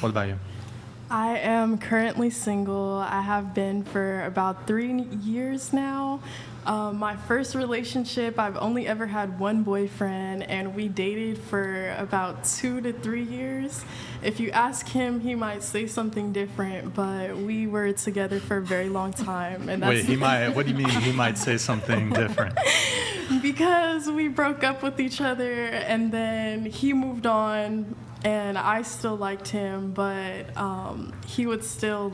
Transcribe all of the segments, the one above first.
What about you? I am currently single. I have been for about 3 years now. My first relationship, I've only ever had one boyfriend, and we dated for about 2 to 3 years. If you ask him, he might say something different, but we were together for a very long time. And that's What do you mean he might say something different? because we broke up with each other, and then he moved on, and I still liked him, but he would still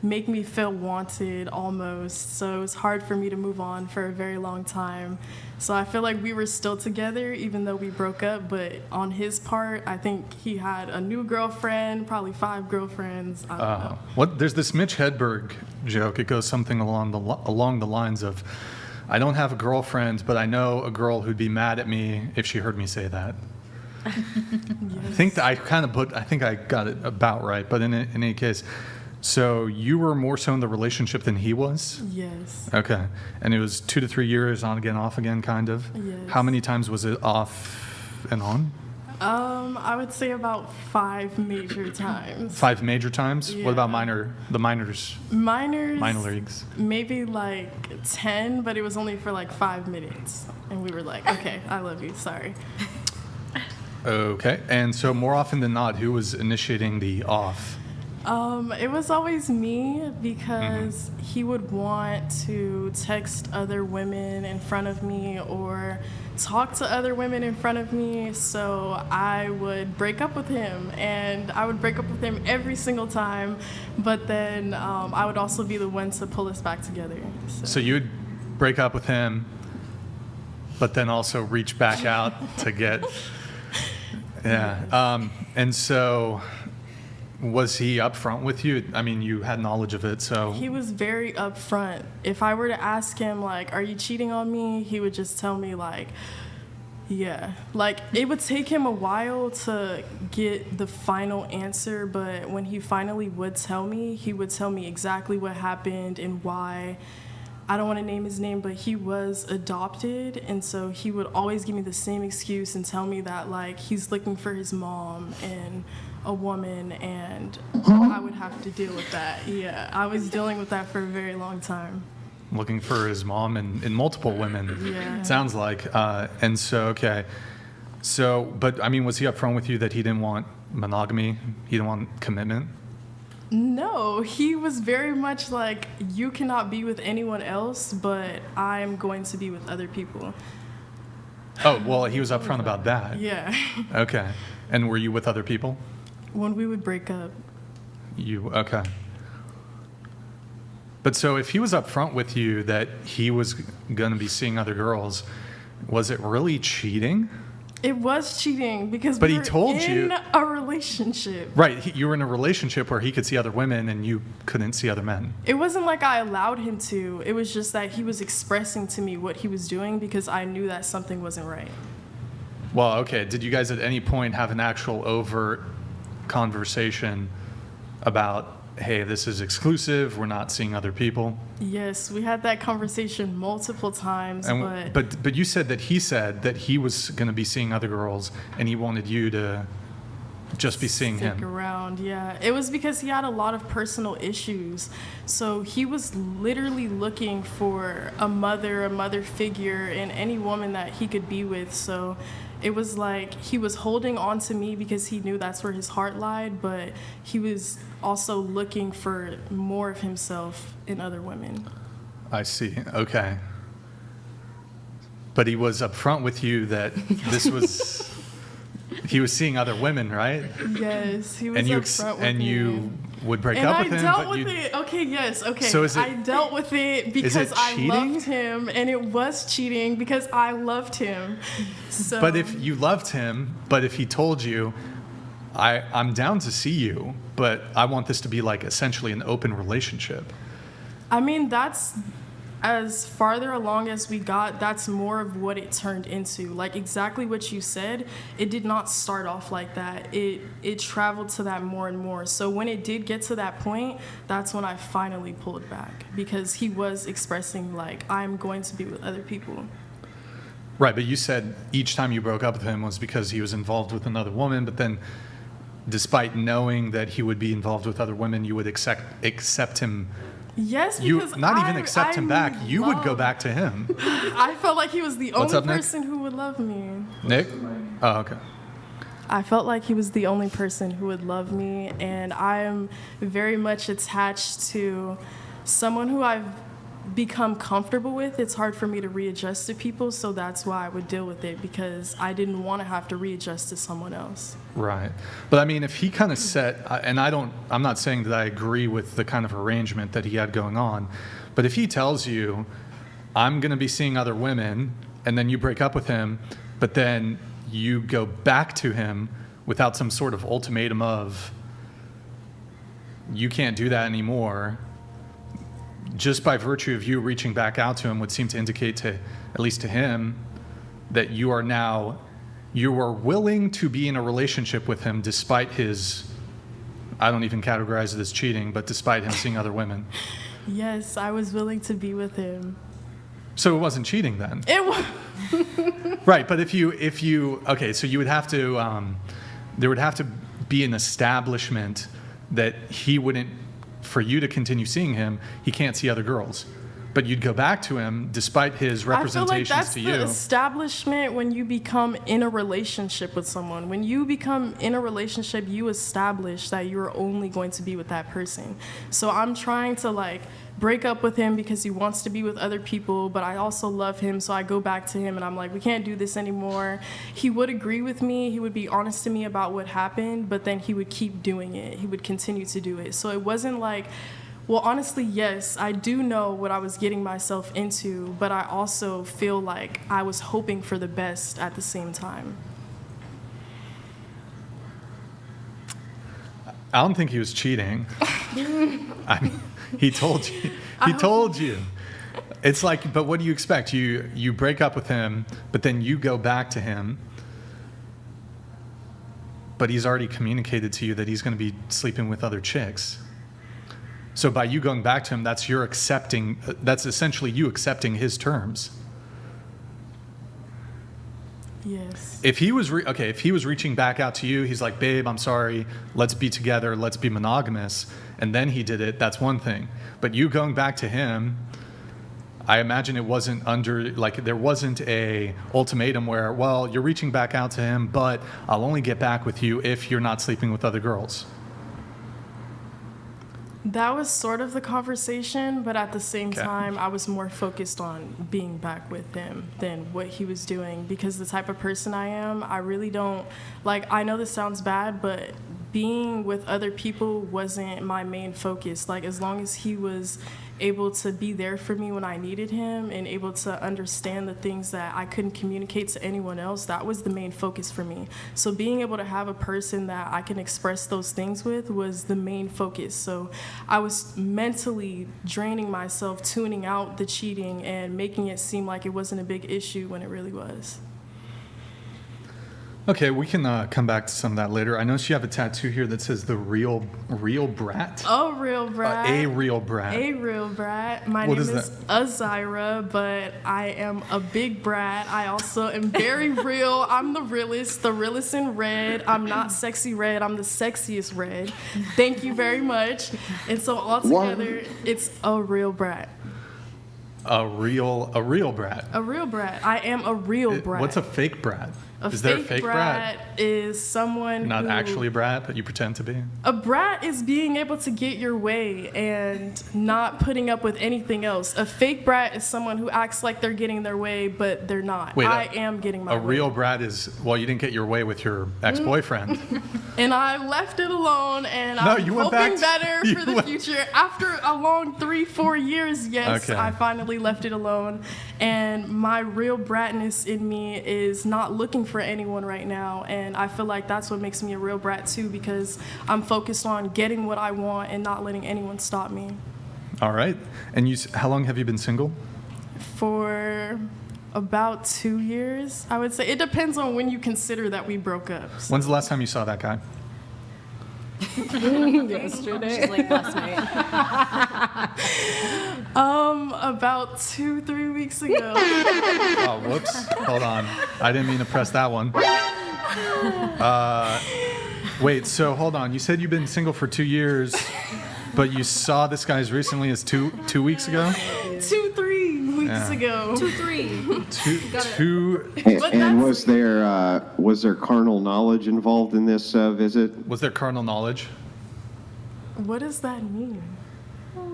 make me feel wanted almost. So it was hard for me to move on for a very long time. So I feel like we were still together even though we broke up, but on his part, I think he had a new girlfriend, probably 5 girlfriends. I don't know. There's this Mitch Hedberg joke. It goes something along the lines of, I don't have a girlfriend, but I know a girl who'd be mad at me if she heard me say that. Yes. I think I got it about right, but in any case, so you were more so in the relationship than he was? Yes. Okay. And it was 2 to 3 years, on again, off again, kind of? Yes. How many times was it off and on? I would say about 5 major times. 5 major times? Yeah. What about the minors? Minors? Minor leagues? Maybe 10, but it was only for 5 minutes. And we were like, okay, I love you, sorry. Okay. And so more often than not, who was initiating the off? It was always me because he would want to text other women in front of me or talk to other women in front of me, so I would break up with him, and I would break up with him every single time, but then I would also be the one to pull us back together. So you would break up with him, but then also reach back out to get... Yeah. And so... Was he upfront with you? I mean, you had knowledge of it, so... He was very upfront. If I were to ask him, are you cheating on me? He would just tell me, yeah. It would take him a while to get the final answer, but when he finally would tell me, he would tell me exactly what happened and why. I don't want to name his name, but he was adopted, and so he would always give me the same excuse and tell me that, he's looking for his mom and a woman, and I would have to deal with that. Yeah, I was dealing with that for a very long time. Looking for his mom and multiple women, yeah. Sounds like. And so, okay. So, but, I mean, was he upfront with you that he didn't want monogamy? He didn't want commitment? No, he was very much you cannot be with anyone else, but I'm going to be with other people. Oh, well, he was upfront about that. Yeah. Okay. And were you with other people? When we would break up. Okay. But so if he was upfront with you that he was going to be seeing other girls, was it really cheating? It was cheating because but we he were told in a relationship. Right. You were in a relationship where he could see other women and you couldn't see other men. It wasn't like I allowed him to. It was just that he was expressing to me what he was doing because I knew that something wasn't right. Well, okay. Did you guys at any point have an actual overt conversation about, hey, this is exclusive, we're not seeing other people? Yes, we had that conversation multiple times, but you said that he was going to be seeing other girls and he wanted you to just be seeing him. Stick around, yeah. It was because he had a lot of personal issues. So he was literally looking for a mother figure in any woman that he could be with. So it was he was holding on to me because he knew that's where his heart lied, but he was also looking for more of himself in other women. I see. Okay. But he was upfront with you that this was... He was seeing other women, right? Yes, he was upfront with me. And you would break up with him? And I dealt with it. Okay, yes, okay. So I dealt with it because I loved him, and it was cheating because I loved him. So. But if you loved him, but if he told you, I'm down to see you, but I want this to be essentially an open relationship. I mean, that's... As farther along as we got, that's more of what it turned into. Exactly what you said, it did not start off like that. It traveled to that more and more. So when it did get to that point, that's when I finally pulled back because he was expressing I'm going to be with other people. Right, but you said each time you broke up with him was because he was involved with another woman, but then despite knowing that he would be involved with other women, you would accept him. Yes, You because not even accept him back. You would go back to him. I felt like he was the What's only up, Nick? person who would love me. Nick? Oh, okay. I felt like he was the only person who would love me, and I'm very much attached to someone who I've become comfortable with. It's hard for me to readjust to people, so that's why I would deal with it, because I didn't want to have to readjust to someone else. Right. But I mean, if he kind of set, and I'm not saying that I agree with the kind of arrangement that he had going on, but if he tells you, I'm going to be seeing other women, and then you break up with him, but then you go back to him without some sort of ultimatum of, you can't do that anymore, just by virtue of you reaching back out to him would seem to indicate to, at least to him, that you are willing to be in a relationship with him despite his, I don't even categorize it as cheating, but despite him seeing other women. Yes, I was willing to be with him. So it wasn't cheating then? It was. Right, but if you, okay, so you would have to, there would have to be an establishment that he wouldn't, for you to continue seeing him, he can't see other girls. But you'd go back to him despite his representations I feel like that's to you. the establishment when you become in a relationship with someone. When you become in a relationship, you establish that you're only going to be with that person. So I'm trying to break up with him because he wants to be with other people, but I also love him, so I go back to him and I'm like, we can't do this anymore. He would agree with me, he would be honest to me about what happened, but then he would keep doing it. He would continue to do it. So it wasn't like, well, honestly, yes, I do know what I was getting myself into, but I also feel like I was hoping for the best at the same time. I don't think he was cheating. I mean, he told you. He told you. It's like, but what do you expect? You break up with him, but then you go back to him. But he's already communicated to you that he's going to be sleeping with other chicks. So by you going back to him, that's essentially you accepting his terms. Yes. If he was if he was reaching back out to you, he's like, babe, I'm sorry, let's be together, let's be monogamous, and then he did it, that's one thing. But you going back to him, I imagine it wasn't there wasn't a ultimatum where, well, you're reaching back out to him, but I'll only get back with you if you're not sleeping with other girls. That was sort of the conversation, but at the same time, I was more focused on being back with him than what he was doing, because the type of person I am, I really don't, I know this sounds bad, but being with other people wasn't my main focus. As long as he was able to be there for me when I needed him and able to understand the things that I couldn't communicate to anyone else, that was the main focus for me. So being able to have a person that I can express those things with was the main focus. So I was mentally draining myself, tuning out the cheating and making it seem like it wasn't a big issue when it really was. Okay, we can come back to some of that later. I noticed you have a tattoo here that says the real brat. A real brat. A real brat. A real brat. My name is Azira, but I am a big brat. I also am very real. I'm the realest in red. I'm not sexy red. I'm the sexiest red. Thank you very much. And so altogether, it's a real brat. A real brat. A real brat. I am a real brat. What's a fake brat? Is there a fake brat? Is someone not actually a brat, but you pretend to be? A brat is being able to get your way and not putting up with anything else. A fake brat is someone who acts like they're getting their way, but they're not. Wait, I am getting my way. A real brat is, well, you didn't get your way with your ex-boyfriend. And I left it alone, and I'm hoping better for the future. After a long 3-4 years, yes, I finally left it alone. And my real bratness in me is not looking for anyone right now, and I feel like that's what makes me a real brat too, because I'm focused on getting what I want and not letting anyone stop me. All right. And how long have you been single? For about 2 years, I would say. It depends on when you consider that we broke up. So. When's the last time you saw that guy? Yesterday. She's like last night. About 2-3 weeks ago. Oh, whoops. Hold on. I didn't mean to press that one. Wait, so hold on. You said you've been single for 2 years, but you saw this guy as recently as two weeks ago? 2-3 weeks ago. 2-3. Two. And was there carnal knowledge involved in this visit? Was there carnal knowledge? What does that mean?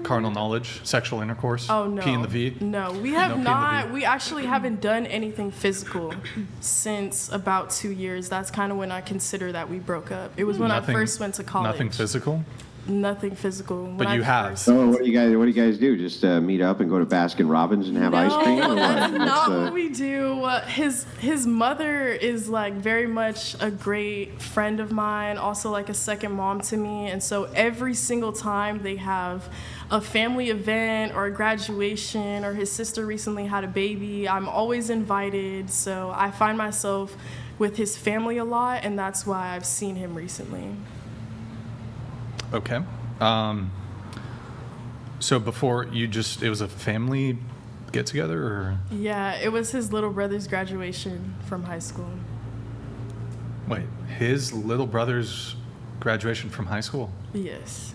Carnal knowledge, sexual intercourse. Oh no. P and the V. No, we have No P and the not. V. We actually haven't done anything physical since about 2 years. That's kind of when I consider that we broke up. It was when I first went to college. Nothing physical. Nothing physical. When But I you have. first- So what do you guys do? Just meet up and go to Baskin Robbins and have ice cream? Or No, what? that's not What's, what we do. His mother is like very much a great friend of mine, also like a second mom to me. And so every single time they have a family event or a graduation, or his sister recently had a baby, I'm always invited. So I find myself with his family a lot, and that's why I've seen him recently. Okay. So before it was a family get together, or Yeah, it was his little brother's graduation from high school. wait, his little brother's graduation from high school, Yes.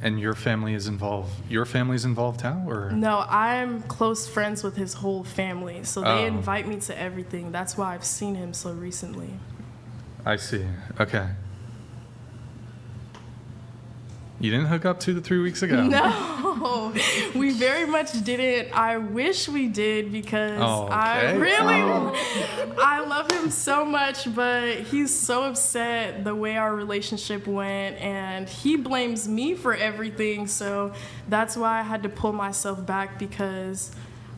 and your family is involved. Your family's involved now, or No, I'm close friends with his whole family, so they Oh. invite me to everything. That's why I've seen him so recently. I see. Okay. You didn't hook up 2 to 3 weeks ago. No, we very much didn't. I wish we did because I Okay. really, I love him so much, but he's so upset the way our relationship went, and he blames me for everything. So that's why I had to pull myself back, because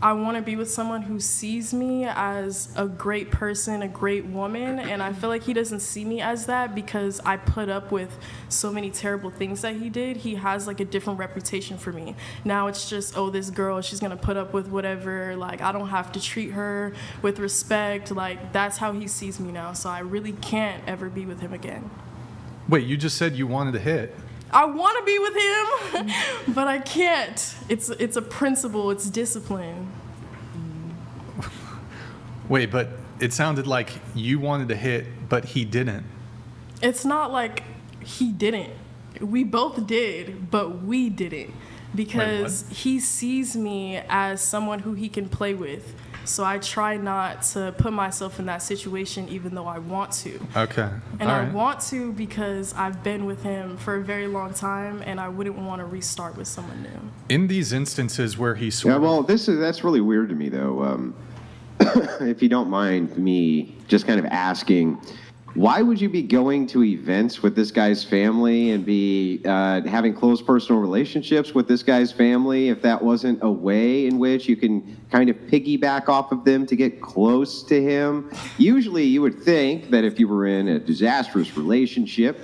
I want to be with someone who sees me as a great person, a great woman, and I feel like he doesn't see me as that because I put up with so many terrible things that he did. He has like a different reputation for me. Now it's just, oh, this girl, she's going to put up with whatever. Like, I don't have to treat her with respect. Like, that's how he sees me now. So I really can't ever be with him again. Wait, you just said you wanted to hit. I want to be with him, but I can't. It's a principle. It's discipline. Wait, but it sounded like you wanted to hit, but he didn't. It's not like he didn't. We both did, but we didn't, because he sees me as someone who he can play with. So I try not to put myself in that situation, even though I want to. Okay. And All I right. want to because I've been with him for a very long time, and I wouldn't want to restart with someone new. In these instances where he sort Yeah, of well, that's really weird to me, though. If you don't mind me just kind of asking, why would you be going to events with this guy's family and be having close personal relationships with this guy's family if that wasn't a way in which you can kind of piggyback off of them to get close to him? Usually you would think that if you were in a disastrous relationship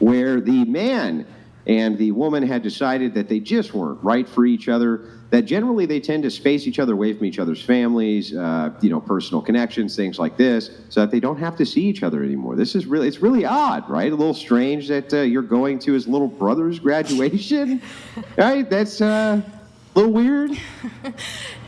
where the man and the woman had decided that they just weren't right for each other, that generally they tend to space each other away from each other's families, personal connections, things like this, so that they don't have to see each other anymore. It's really odd, right? A little strange that you're going to his little brother's graduation, right? That's a little weird.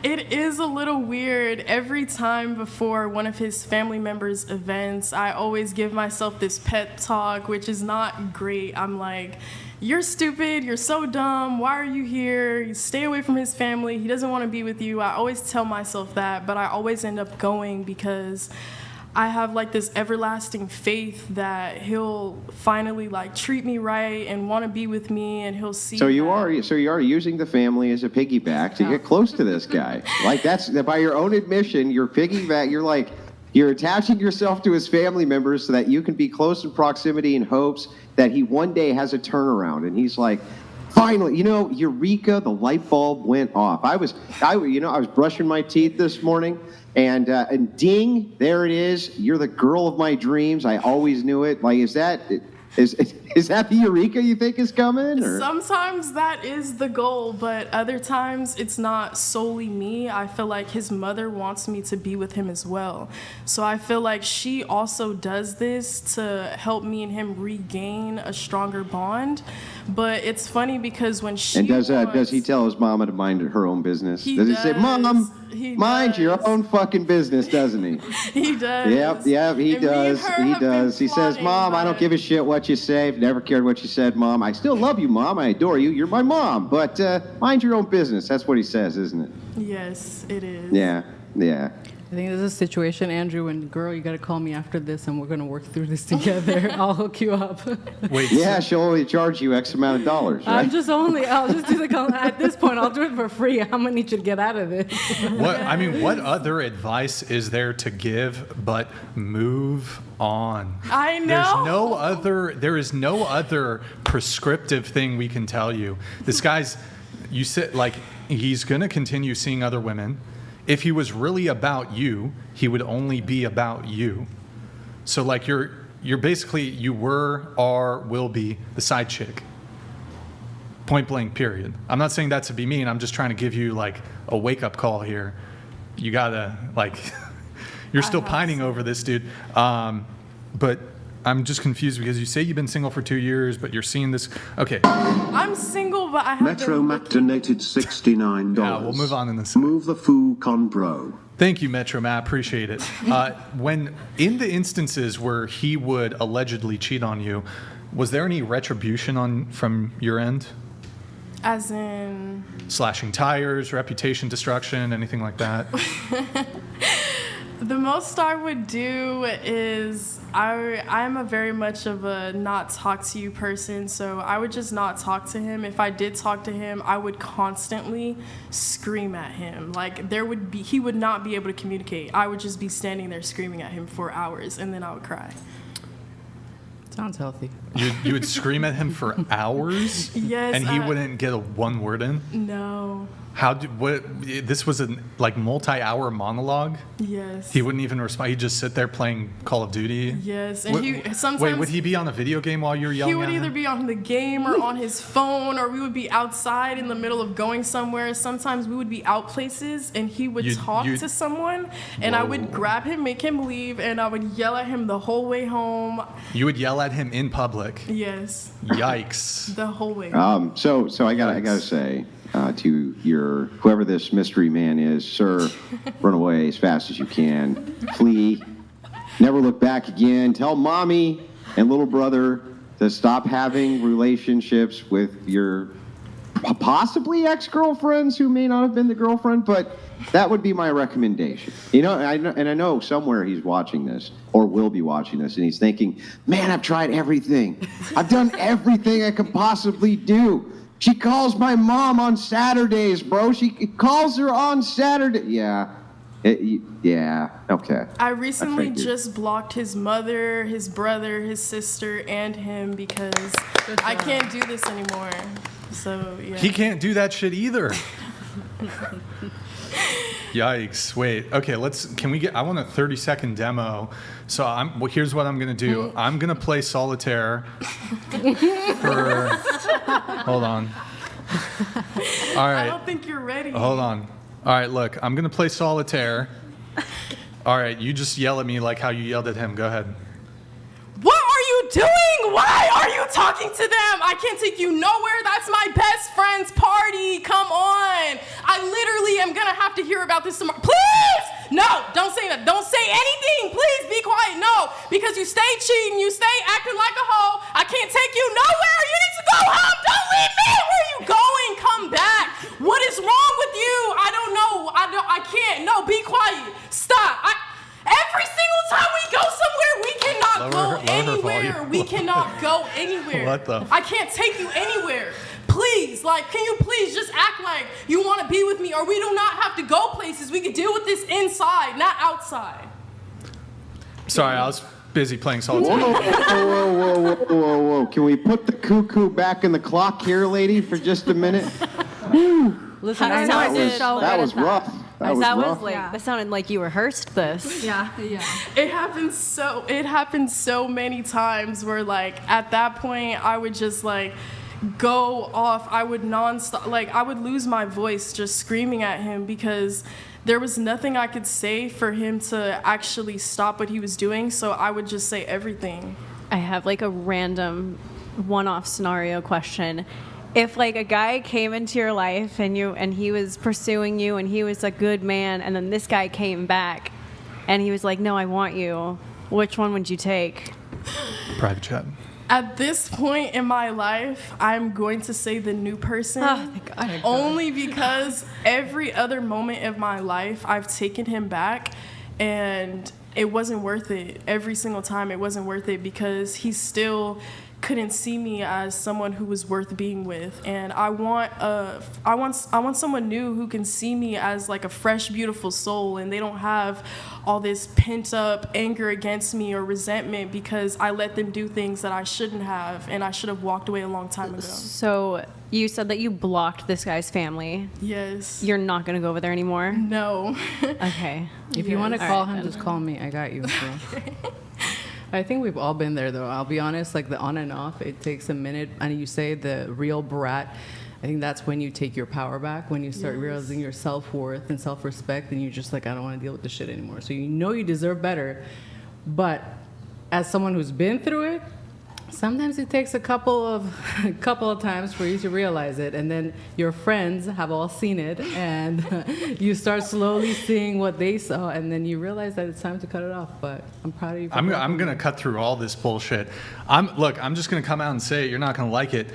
It is a little weird. Every time before one of his family members' events, I always give myself this pep talk, which is not great. I'm like, you're stupid, you're so dumb, why are you here? You stay away from his family, he doesn't want to be with you. I always tell myself that, but I always end up going because I have like this everlasting faith that he'll finally like treat me right and want to be with me, and he'll see. So you that- are using the family as a piggyback to get close to this guy. Like that's by your own admission, you're piggyback. You're attaching yourself to his family members so that you can be close in proximity in hopes that he one day has a turnaround. And he's like, finally, eureka, the light bulb went off. I was brushing my teeth this morning, and ding, there it is. You're the girl of my dreams. I always knew it. Like, is that the eureka you think is coming? Or? Sometimes that is the goal, but other times it's not solely me. I feel like his mother wants me to be with him as well. So I feel like she also does this to help me and him regain a stronger bond. But it's funny because when she And does wants- he tell his mama to mind her own business? He Does he say, "Mom, He Mind your does. own fucking business, doesn't he? He does. Yep, he And me and does. her He have been does. He says, plotting, Mom, I don't but- give a shit what you say. I've never cared what you said, Mom. I still love you, Mom. I adore you. You're my mom. But mind your own business. That's what he says, isn't it? Yes, it is. Yeah. I think there's a situation, Andrew, and girl, you got to call me after this, and we're going to work through this together. I'll hook you up. Wait. Yeah, she'll only charge you X amount of dollars, right? I'll just do the call. At this point, I'll do it for free. How many should get out of this? What other advice is there to give but move on? I know. There is no other prescriptive thing we can tell you. This guy's, you said, like, he's going to continue seeing other women. If he was really about you, he would only be about you. So like you're basically, you were, are, will be the side chick. Point blank, period. I'm not saying that to be mean. I'm just trying to give you like a wake up call here. You gotta like, you're still pining over this dude. But I'm just confused because you say you've been single for 2 years, but you're seeing this. Okay. I'm single, but I have Metro been Matt donated $69. Yeah, we'll move on in this. Move the foo con bro. Thank you, Metro Matt. Appreciate it. When in the instances where he would allegedly cheat on you, was there any retribution from your end? As in, Slashing tires, reputation destruction, anything like that? the most I would do is I'm a very much of a not talk to you person, so I would just not talk to him. If I did talk to him, I would constantly scream at him. Like he would not be able to communicate. I would just be standing there screaming at him for hours, and then I would cry. Sounds healthy. You would scream at him for hours? Yes. And he wouldn't get one word in? No. This was a like multi-hour monologue? Yes. He wouldn't even respond. He'd just sit there playing Call of Duty? Yes, and sometimes. Wait, would he be on a video game while you were yelling He would at either him? be on the game or on his phone, or we would be outside in the middle of going somewhere. Sometimes we would be out places, and he would talk to someone, and I would grab him, make him leave, and I would yell at him the whole way home. You would yell at him in public? Yes, Yikes. the whole way home. So I gotta say to your whoever this mystery man is, sir, run away as fast as you can. Flee. Never look back again. Tell mommy and little brother to stop having relationships with your possibly ex-girlfriends who may not have been the girlfriend, but that would be my recommendation. You know, and I know somewhere he's watching this or will be watching this, and he's thinking, man, I've tried everything. I've done everything I could possibly do. She calls my mom on Saturdays, bro. She calls her on Saturday. Yeah. Yeah. Okay. I recently figured. just blocked his mother, his brother, his sister, and him because I can't do this anymore. So, yeah. He can't do that shit either. Yikes. Wait. Okay, I want a 30-second demo. So here's what I'm going to do. I'm going to play solitaire for hold on. All right. I don't think you're ready. Hold on. All right, look. I'm going to play solitaire. All right, you just yell at me like how you yelled at him. Go ahead. What are you doing? Why are you talking to them? I can't take you nowhere. That's my best friend's party. Come on. I literally am going to have to hear about this tomorrow. Please! No, don't say that. Don't say anything. Please be quiet. No, because you stay cheating. You stay acting like a hoe. I can't take you nowhere. You need to go home. Don't leave me. Where are you going? Come back. What is wrong with you? I don't know. I can't. No, be quiet. Stop. Every single time we go somewhere, we cannot go anywhere. We cannot go anywhere. What the? I can't take you anywhere. Please, can you please just act like you want to be with me, or we do not have to go places. We could deal with this inside, not outside. Sorry, I was busy playing solitaire. Whoa. Can we put the cuckoo back in the clock here, lady, for just a minute? Listen, That That was rough. That sounded like you rehearsed this. Yeah. It happened so many times where at that point I would just go off. I would nonstop, I would lose my voice just screaming at him because there was nothing I could say for him to actually stop what he was doing. So I would just say everything. I have a random one-off scenario question. if like a guy came into your life and he was pursuing you and he was a good man, and then this guy came back and he was like, no, I want you, which one would you take? Private chat. At this point in my life, I'm going to say the new person. Oh, thank God. Only because every other moment of my life, I've taken him back, and it wasn't worth it. Every single time, it wasn't worth it because he still couldn't see me as someone who was worth being with, and I want someone new who can see me as like a fresh, beautiful soul, and they don't have all this pent up anger against me or resentment because I let them do things that I shouldn't have, and I should have walked away a long time ago. So you said that you blocked this guy's family. Yes. You're not going to go over there anymore? No. Okay. If you want to Yes. call Alright, him, just call me. I got you. So. I think we've all been there, though. I'll be honest, like the on and off, it takes a minute. And you say the real brat, I think that's when you take your power back, when you start realizing your self-worth and self-respect, and you're just like, I don't want to deal with this shit anymore. So you know you deserve better. But as someone who's been through it, sometimes it takes a couple of times for you to realize it, and then your friends have all seen it, and you start slowly seeing what they saw, and then you realize that it's time to cut it off. But I'm proud of you. I'm gonna cut through all this bullshit. I'm just gonna come out and say it. You're not gonna like it.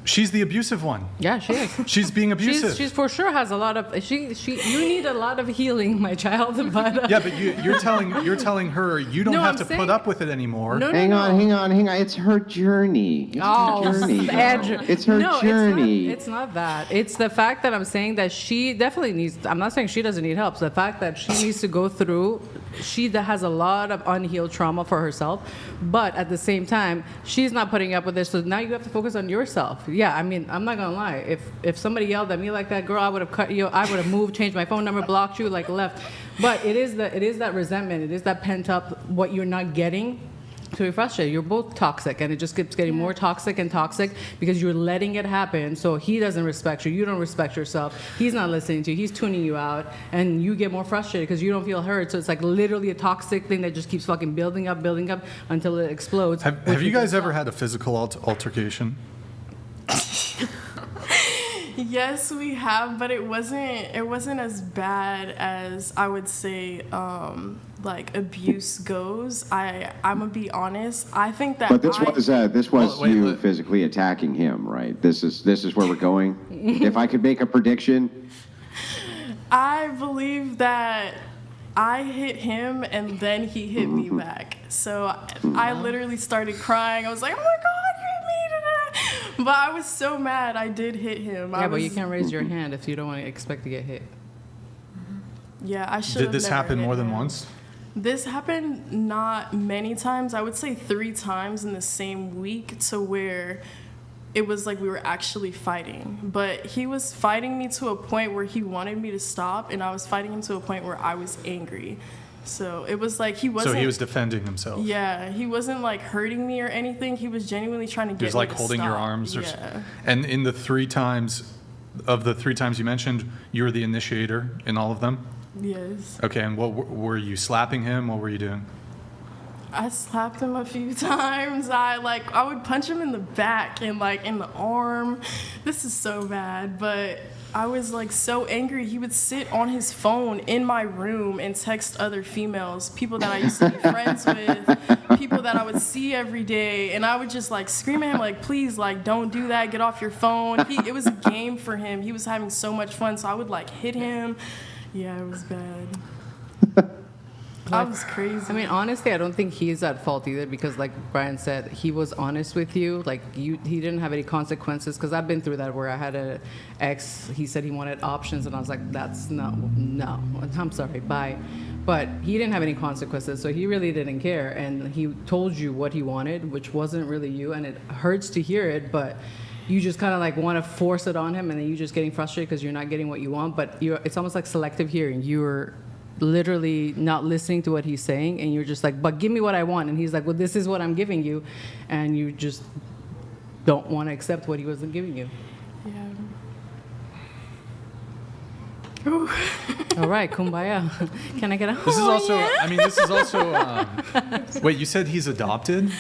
She's the abusive one. Yeah, she is. She's being abusive. She's for sure has a lot of. You need a lot of healing, my child. But Yeah, but you're telling her you don't No, have I'm to saying- put up with it anymore. No, Hang on. It's her journey. It's Oh, her journey. Andrew. It's her No, journey. It's not that. It's the fact that I'm saying that she definitely needs. I'm not saying she doesn't need help. It's the fact that she needs to go through. She has a lot of unhealed trauma for herself, but at the same time, she's not putting up with this. So now you have to focus on yourself. Yeah, I mean, I'm not gonna lie. If somebody yelled at me like that, girl, I would have cut you. I would have moved, changed my phone number, blocked you, like left. But it is that resentment. It is that pent up what you're not getting. So you're frustrated. You're both toxic, and it just keeps getting more toxic and toxic because you're letting it happen. So he doesn't respect you. You don't respect yourself. He's not listening to you. He's tuning you out, and you get more frustrated because you don't feel heard. So it's like literally a toxic thing that just keeps fucking building up until it explodes. Have you guys ever had a physical altercation? Yes, we have, but it wasn't as bad as I would say like abuse goes. I'm gonna be honest. I think that But this was wait, you wait. physically attacking him, right? This is where we're going. If I could make a prediction, I believe that I hit him and then he hit me back. So I literally started crying. I was like, oh my God, you hit me. But I was so mad I did hit him. Yeah, but you can't raise your hand if you don't want to expect to get hit. Yeah, I should. Did this happen more than once? This happened not many times. I would say 3 times in the same week, to where it was like we were actually fighting. But he was fighting me to a point where he wanted me to stop, and I was fighting him to a point where I was angry. So it was like he wasn't. So he was defending himself. Yeah, he wasn't like hurting me or anything. He was genuinely trying to get He was me like to holding your stop. arms. Yeah. And in the 3 times, of the 3 times you mentioned, you were the initiator in all of them? Yes. Okay, and what were you slapping him? What were you doing? I slapped him a few times. I would punch him in the back and like in the arm. This is so bad, but I was like so angry. He would sit on his phone in my room and text other females, people that I used to be friends with, people that I would see every day, and I would just like scream at him like, please, like, don't do that, get off your phone. It was a game for him. He was having so much fun, so I would like hit him. Yeah, it was bad. I was crazy. I mean, honestly, I don't think he's at fault either because, like Brian said, he was honest with you. Like, he didn't have any consequences. Because I've been through that where I had an ex. He said he wanted options, and I was like, "That's no. I'm sorry, bye." But he didn't have any consequences, so he really didn't care. And he told you what he wanted, which wasn't really you, and it hurts to hear it, but. You just kind of like want to force it on him, and then you're just getting frustrated because you're not getting what you want. But it's almost like selective hearing. You're literally not listening to what he's saying, and you're just like, but give me what I want. And he's like, well, this is what I'm giving you. And you just don't want to accept what he wasn't giving you. Yeah. All right, kumbaya. Can I get a This is also, I mean, this is also, wait, you said he's adopted?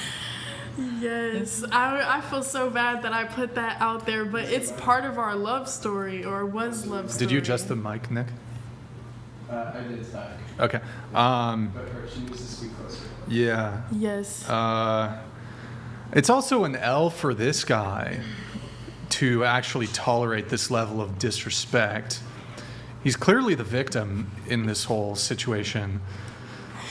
Yes, I feel so bad that I put that out there, but it's part of our love story, or was love story. Did you adjust the mic, Nick? I did static. Okay. But her, she needs to speak closer. Yeah. Yes. It's also an L for this guy to actually tolerate this level of disrespect. He's clearly the victim in this whole situation.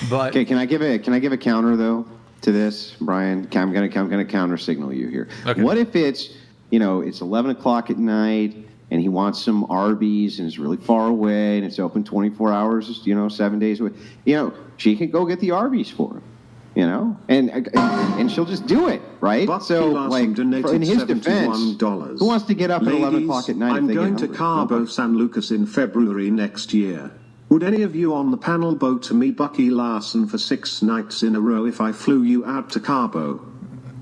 But Okay, can I give a counter though to this, Brian? I'm gonna counter signal you here. Okay. What if it's it's 11 o'clock at night and he wants some Arby's and it's really far away and it's open 24 hours, 7 days a week. She can go get the Arby's for him. And she'll just do it, right? Bucky So, Larson like, donated in his defense, $71. who wants to get up at 11 o'clock at night? I'm if they going get to hungry? Cabo Nobody. San Lucas in February next year. Would any of you on the panel vote to meet Bucky Larson for 6 nights in a row if I flew you out to Cabo?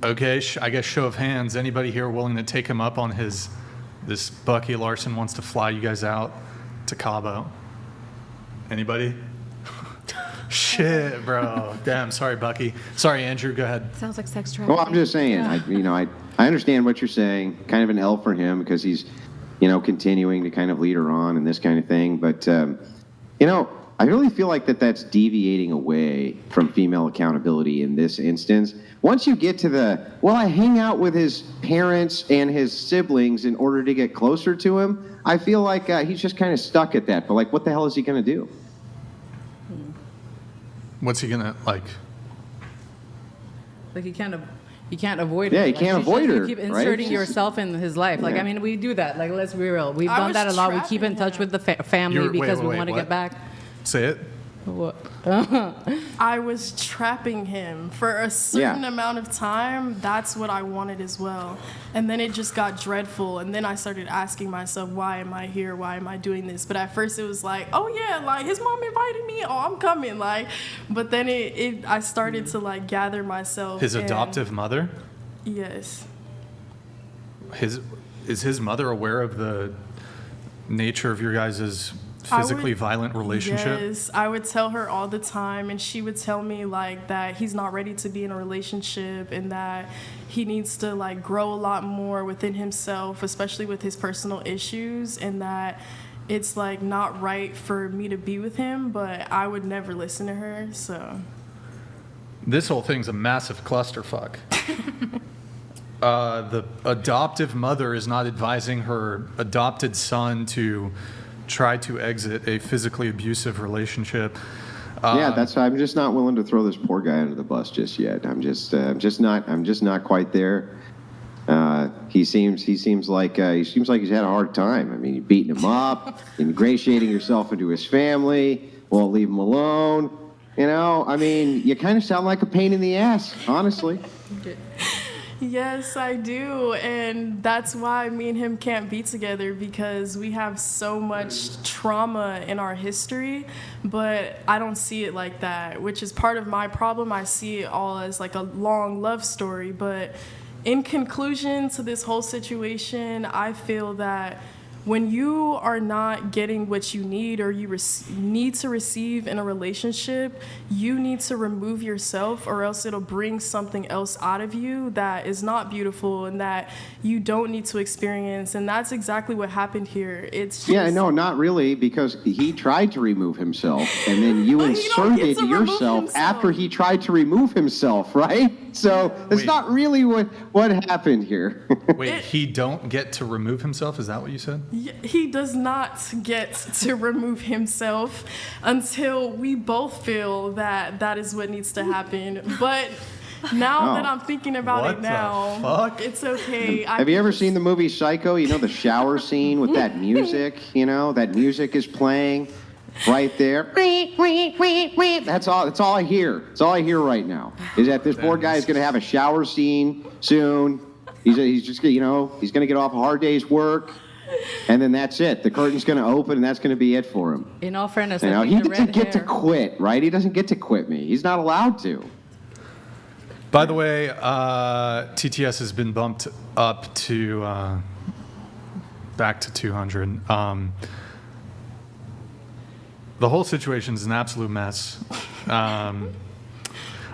okay, I guess show of hands. Anybody here willing to take him up on this Bucky Larson wants to fly you guys out to Cabo? Anybody? Shit, bro. Damn, sorry, Bucky. Sorry, Andrew, go ahead. Sounds like sex trafficking. Well, I'm just saying, I understand what you're saying. Kind of an L for him because he's, continuing to kind of lead her on and this kind of thing. But, I really feel like that's deviating away from female accountability in this instance. Once you get to I hang out with his parents and his siblings in order to get closer to him, I feel like he's just kind of stuck at that. But, like, what the hell is he going to do? What's he gonna like? Like you can't avoid Yeah, her. you Like, can't it's avoid just, her, You keep right? inserting It's just- yourself in his life. Like, Yeah. I mean, we do that. Like, let's be real. We've I done was that a lot. We keep in trapping touch him. with the family You're- wait, because wait, we want to what? get back. Say it. What? I was trapping him for a certain amount of time. That's what I wanted as well. And then it just got dreadful. And then I started asking myself, why am I here? Why am I doing this? But at first it was like, oh yeah, like his mom invited me. Oh, I'm coming. Like, but then I started to like gather myself. His and- adoptive mother? Yes. Is his mother aware of the nature of your guys' physically violent relationship? Yes, I would tell her all the time, and she would tell me like that he's not ready to be in a relationship and that he needs to like grow a lot more within himself, especially with his personal issues, and that it's like not right for me to be with him, but I would never listen to her. So This whole thing's a massive clusterfuck. The adoptive mother is not advising her adopted son to try to exit a physically abusive relationship. I'm just not willing to throw this poor guy under the bus just yet. I'm just not quite there. He seems like he's had a hard time. I mean, you're beating him up, ingratiating yourself into his family, won't leave him alone. I mean, you kind of sound like a pain in the ass, honestly. yes, I do. And that's why me and him can't be together, because we have so much trauma in our history, but I don't see it like that, which is part of my problem. I see it all as like a long love story. But in conclusion to this whole situation, I feel that when you are not getting what you need or you need to receive in a relationship, you need to remove yourself, or else it'll bring something else out of you that is not beautiful and that you don't need to experience. And that's exactly what happened here. It's just, No, not really, because he tried to remove himself, and then you But he don't get inserted to remove yourself himself. after he tried to remove himself, right? So it's Wait. not really what happened here. Wait, he don't get to remove himself? Is that what you said? he does not get to remove himself until we both feel that that is what needs to happen. But now that I'm thinking about What it the now, fuck? it's okay. Have you ever seen the movie Psycho? The shower scene with that music, that music is playing right there. That's all I hear. That's all I hear right now, is that this poor guy is going to have a shower scene soon. He's just, he's going to get off a hard day's work, and then that's it. The curtain's going to open, and that's going to be it for him. In all fairness, He I think the doesn't red get to hair- quit, right? He doesn't get to quit me. He's not allowed to. By the way, TTS has been bumped up to back to 200. The whole situation is an absolute mess.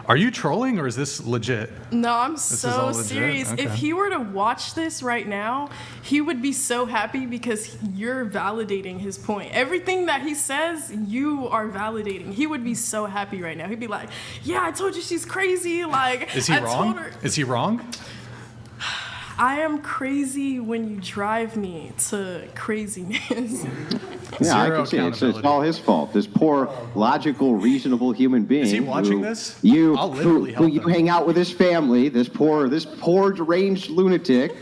Are you trolling or is this legit? No, I'm is so all legit? serious. Okay. If he were to watch this right now, he would be so happy because you're validating his point. Everything that he says, you are validating. He would be so happy right now. He'd be like, "Yeah, I told you she's crazy." Like, Is he I told wrong? her. Is he wrong? I am crazy when you drive me to craziness. Yeah, I Zero can see it. It's accountability. all his fault. This poor, logical, reasonable human being. Is he watching who this? You, I'll who, literally who help you him. hang out with his family. This poor deranged lunatic,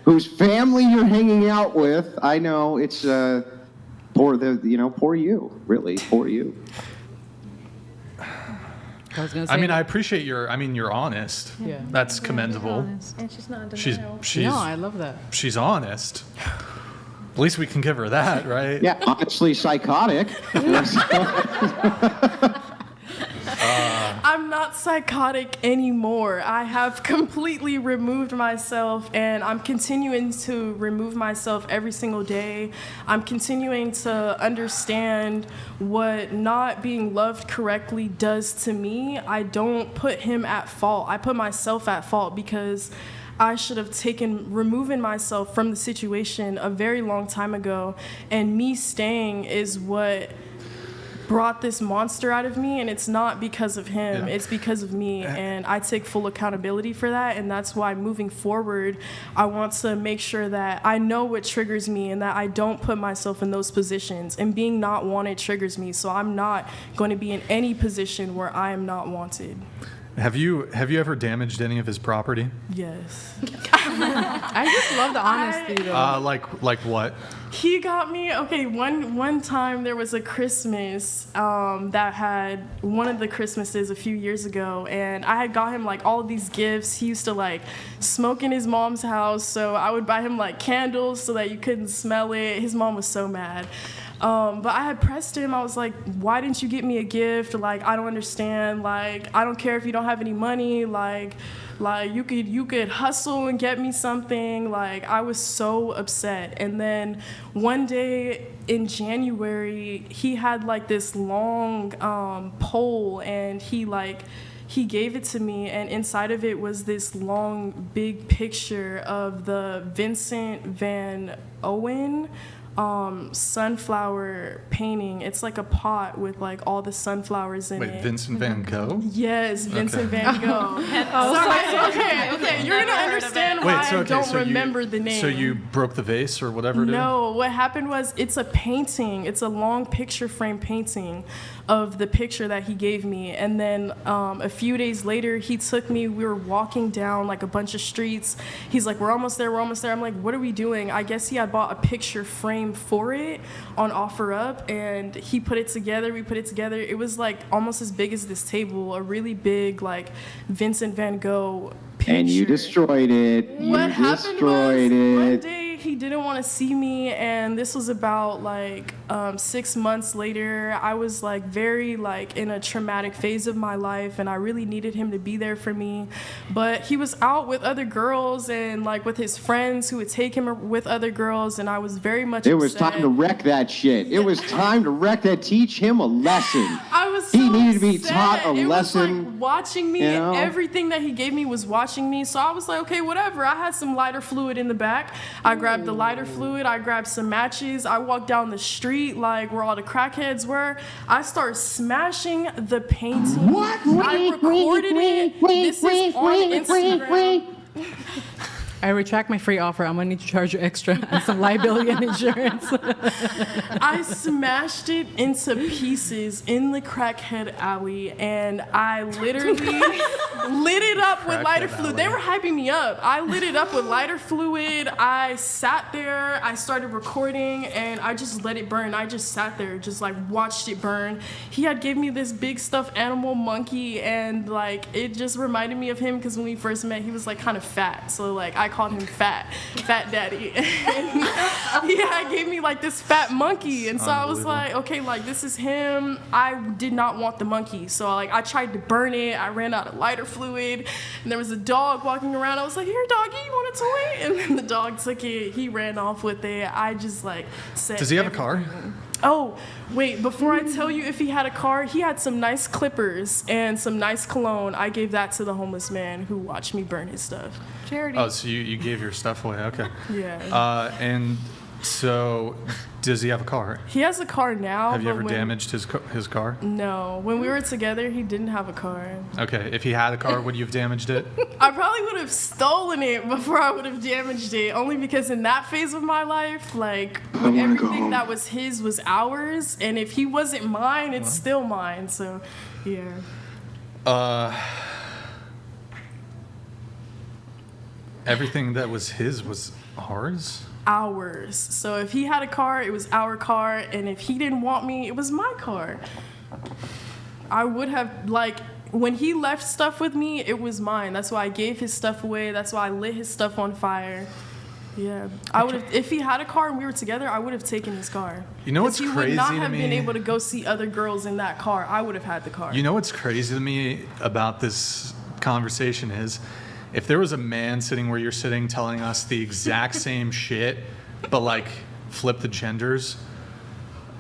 whose family you're hanging out with. I know it's poor you. Really, poor you. I was gonna say. I mean, I appreciate you're honest. Yeah. That's commendable. And she's not in She's denial. no, I love that. she's honest. At least we can give her that, right? Yeah, honestly, psychotic. I'm not psychotic anymore. I have completely removed myself, and I'm continuing to remove myself every single day. I'm continuing to understand what not being loved correctly does to me. I don't put him at fault. I put myself at fault because I should have removing myself from the situation a very long time ago, and me staying is what brought this monster out of me, and it's not because of him. Yeah. It's because of me, and I take full accountability for that, and that's why moving forward, I want to make sure that I know what triggers me and that I don't put myself in those positions, and being not wanted triggers me, so I'm not going to be in any position where I am not wanted. Have you ever damaged any of his property? Yes. I just love the honesty, though. Like what? He got me, okay, one time there was a Christmas that had one of the Christmases a few years ago, and I had got him like all of these gifts. He used to like smoke in his mom's house, so I would buy him like candles so that you couldn't smell it. His mom was so mad. But I had pressed him. I was like, why didn't you get me a gift? Like, I don't understand. Like, I don't care if you don't have any money. Like you could hustle and get me something. Like, I was so upset. And then one day in January, he had like this long pole, and he gave it to me, and inside of it was this long, big picture of the Vincent van Owen sunflower painting. It's like a pot with like all the sunflowers in it. Wait, Vincent Van Gogh? Yes, Vincent Van Gogh. Oh, Okay, you're gonna understand why I don't remember the name. So you broke the vase or whatever? No, what happened was it's a painting. It's a long picture frame painting of the picture that he gave me. And then a few days later, he took me. We were walking down like a bunch of streets. He's like, we're almost there. I'm like, what are we doing? I guess he had bought a picture frame for it on OfferUp, and he put it together. We put it together. It was like almost as big as this table, a really big like Vincent van Gogh picture. And you destroyed it. What You happened destroyed was one it. day he didn't want to see me, and this was about like 6 months later. I was like very like in a traumatic phase of my life, and I really needed him to be there for me. But he was out with other girls and like with his friends who would take him with other girls, and I was very much It was upset. time to wreck that shit. It was time to wreck that. Teach him a lesson. I was so He needed to be upset. taught a It was lesson, like watching me, you know? everything that he gave me was watching me. So I was like, okay, whatever. I had some lighter fluid in the back. I grabbed the lighter fluid. I grabbed some matches. I walked down the street like where all the crackheads were. I started smashing the painting. What? I recorded it. This is on Instagram. I retract my free offer. I'm gonna need to charge you extra and some liability and insurance. I smashed it into pieces in the crackhead alley, and I literally lit it up with lighter Crackhead fluid. They were hyping me up. I lit it up with lighter fluid. I sat there, I started recording, and I just let it burn. I just sat there, just like watched it burn. He had gave me this big stuffed animal monkey, and like it just reminded me of him because when we first met, he was like kind of fat. So like I called him Fat Daddy. And he gave me like this fat monkey, and so I was like, okay, like this is him. I did not want the monkey, so like I tried to burn it. I ran out of lighter fluid, and there was a dog walking around. I was like, here, doggy, you want a toy? And then the dog took it. He ran off with it. I just like said, Does he have a car? Oh, wait, before I tell you if he had a car, he had some nice clippers and some nice cologne. I gave that to the homeless man who watched me burn his stuff. Charity. Oh, so you gave your stuff away? Okay. Yeah. And so, does he have a car? He has a car now. Have you but ever when- damaged his car? No. When we were together, he didn't have a car. Okay. If he had a car, would you have damaged it? I probably would have stolen it before I would have damaged it, only because in that phase of my life, like, when wanna go everything home. that was his was ours, and if he wasn't mine, it's still mine. So, yeah. Everything that was his was ours? Ours. So if he had a car, it was our car, and if he didn't want me, it was my car. I would have, like, when he left stuff with me, it was mine. That's why I gave his stuff away. That's why I lit his stuff on fire. Yeah, I would have. If he had a car and we were together, I would have taken his car. You know what's 'Cause he crazy would not to have been me? able to go see other girls in that car. I would have had the car. You know what's crazy to me about this conversation is if there was a man sitting where you're sitting telling us the exact same shit, but like flip the genders,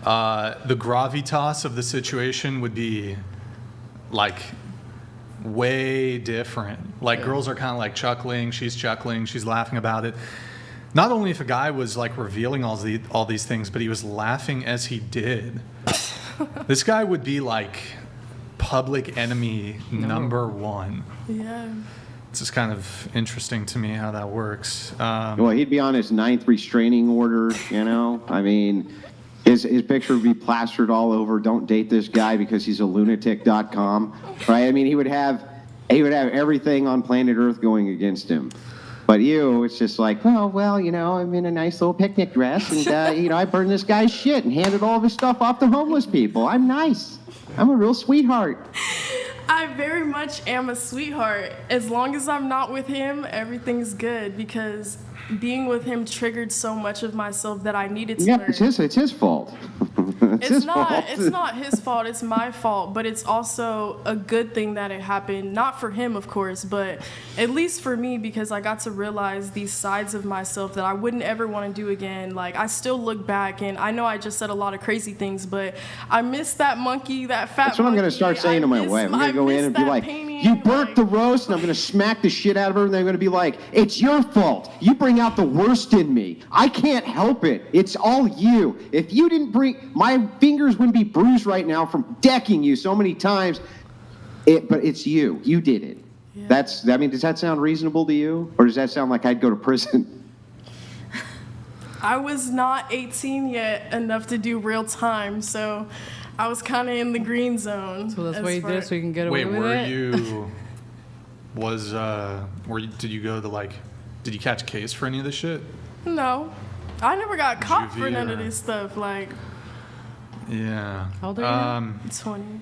the gravitas of the situation would be like way different. Like girls are kind of like chuckling, she's laughing about it. Not only if a guy was like revealing all these things, but he was laughing as he did. This guy would be like public enemy number one. Yeah. It's just kind of interesting to me how that works. Well, he'd be on his 9th restraining order, you know? I mean, his picture would be plastered all over, don't date this guy because he's a lunatic.com, right? I mean, he would have everything on planet Earth going against him. But you, it's just like, oh, well, you know, I'm in a nice little picnic dress, and, you know, I burned this guy's shit and handed all of his stuff off to homeless people. I'm nice. I'm a real sweetheart. I very much am a sweetheart. As long as I'm not with him, everything's good, because being with him triggered so much of myself that I needed to Yeah, learn. it's his fault. It's not his fault, it's my fault, but it's also a good thing that it happened, not for him, of course, but at least for me, because I got to realize these sides of myself that I wouldn't ever want to do again. Like, I still look back, and I know I just said a lot of crazy things, but I miss that monkey, that fat That's what I'm going to monkey. start saying to my I miss- wife. I'm going I to go in miss and be that like, painting, you burnt like- the roast, and I'm going to smack the shit out of her, and they're going to be like, it's your fault. You bring out the worst in me. I can't help it. It's all you. If you didn't bring, my fingers wouldn't be bruised right now from decking you so many times. But it's you. You did it. Yeah. I mean, does that sound reasonable to you? Or does that sound like I'd go to prison? I was not 18 yet enough to do real time, so I was kind of in the green zone. So that's as why you far- did it, so you can get away Wait, with were it? you? Did you go to like? Did you catch a case for any of this shit? No, I never got caught for Juvie none of or- this stuff. Like, Yeah. How old are you now? 20.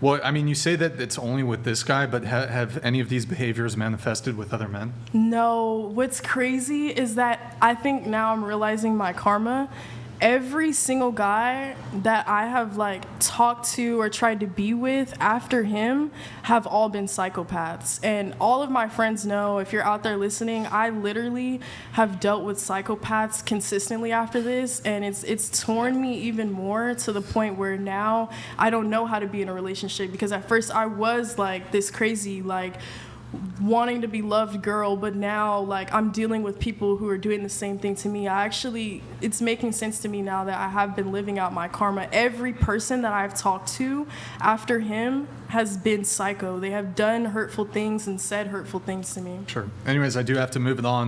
Well, I mean, you say that it's only with this guy, but have any of these behaviors manifested with other men? No, what's crazy is that I think now I'm realizing my karma. Every single guy that I have like talked to or tried to be with after him have all been psychopaths. And all of my friends know, if you're out there listening, I literally have dealt with psychopaths consistently after this, and it's torn me even more to the point where now I don't know how to be in a relationship, because at first I was like this crazy, like, wanting to be loved girl, but now like I'm dealing with people who are doing the same thing to me. It's making sense to me now that I have been living out my karma. Every person that I've talked to after him has been psycho. They have done hurtful things and said hurtful things to me. Sure. Anyways, I do have to move it on.